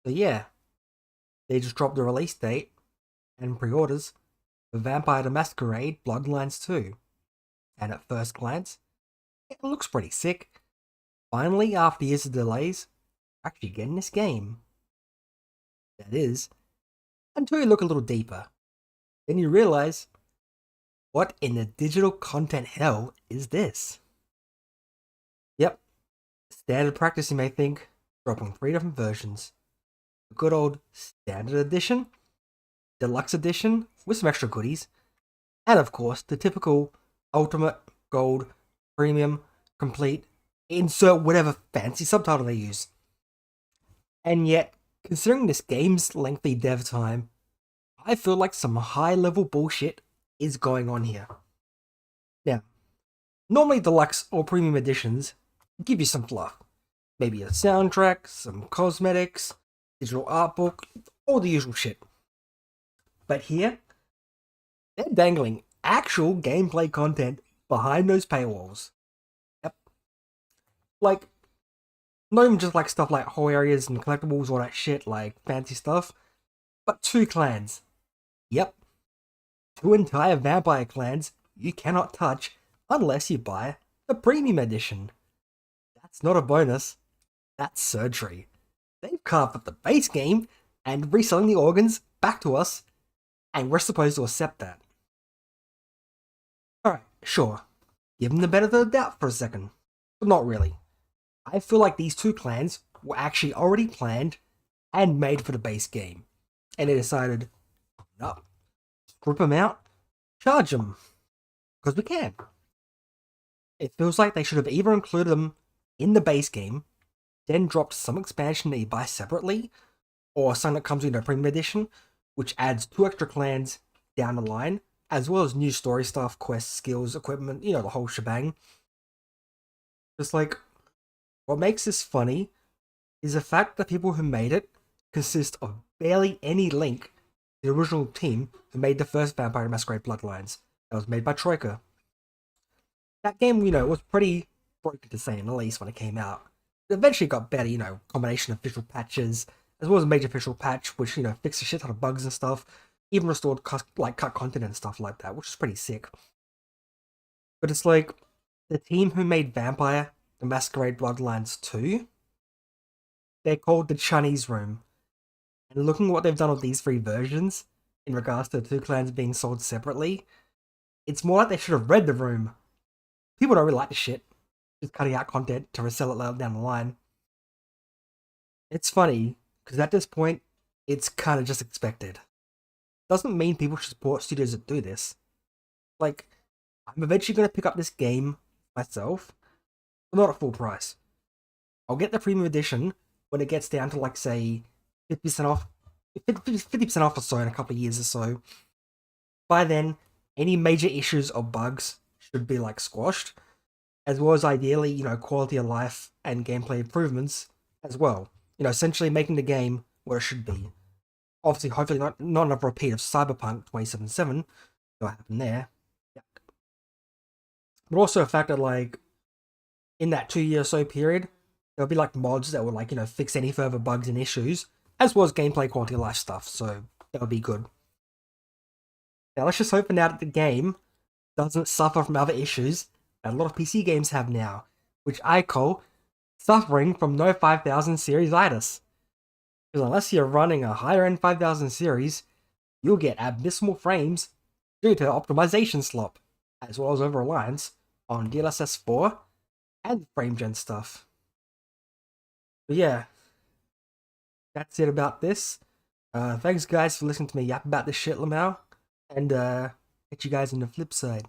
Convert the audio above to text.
So yeah, they just dropped the release date and pre-orders for Vampire the Masquerade Bloodlines 2. And at first glance, it looks pretty sick. Finally, after years of delays, actually getting this game. That is, until you look a little deeper. Then you realize, what in the digital content hell is this? Yep, standard practice you may think, dropping 3 different versions. The good old standard edition, deluxe edition with some extra goodies, and of course the typical ultimate, gold, premium, complete, insert whatever fancy subtitle they use. And yet, considering this game's lengthy dev time, I feel like some high level bullshit is going on here. Now, normally deluxe or premium editions give you some fluff. Maybe a soundtrack, some cosmetics, digital art book, all the usual shit. But here, they're dangling actual gameplay content behind those paywalls. Yep. Like, not even just like stuff like whole areas and collectibles, all that shit, like fancy stuff, but 2 clans. Yep. 2 entire vampire clans you cannot touch unless you buy the premium edition. That's not a bonus, that's surgery. They've carved up the base game and reselling the organs back to us, and we're supposed to accept that. Alright, sure. Give them the benefit of the doubt for a second. But not really. I feel like these 2 clans were actually already planned and made for the base game. And they decided, no, strip them out, charge them. Because we can. It feels like they should have either included them in the base game, then dropped some expansion that you buy separately, or something that comes in a premium edition, which adds 2 extra clans down the line, as well as new story stuff, quests, skills, equipment, the whole shebang. Just like, what makes this funny is the fact that people who made it consist of barely any link to the original team who made the first Vampire Masquerade Bloodlines. That was made by Troika. That game, was pretty broken to say the least when it came out. It eventually got better, combination of visual patches, as well as a major visual patch, which, fixed a shit ton of bugs and stuff, even restored cut content and stuff like that, which is pretty sick. But it's like, the team who made Vampire the Masquerade Bloodlines 2, they're called the Chinese Room. And looking at what they've done with these 3 versions, in regards to the 2 clans being sold separately, it's more like they should have read the room. People don't really like the shit, just cutting out content to resell it later down the line. It's funny, because at this point, it's kind of just expected. Doesn't mean people should support studios that do this. Like, I'm eventually going to pick up this game myself, but not at full price. I'll get the premium edition when it gets down to, like, say, 50% off, 50% off or so in a couple of years or so. By then, any major issues or bugs should be, like, squashed, as well as ideally, quality of life and gameplay improvements as well. Essentially making the game what it should be. Obviously, hopefully not another repeat of Cyberpunk 2077. What happened there. Yuck. But also the fact that, like, in that 2-year or so period, there'll be, like, mods that will, like, fix any further bugs and issues, as well as gameplay quality of life stuff, so that'll be good. Now, let's just hope for now that the game doesn't suffer from other issues that a lot of PC games have now, which I call suffering from no 5000 series itis. Because unless you're running a higher end 5000 series, you'll get abysmal frames due to optimization slop, as well as over reliance on DLSS 4 and frame gen stuff. But yeah, that's it about this. Thanks guys for listening to me yap about this shit, Lamau, and catch you guys on the flip side.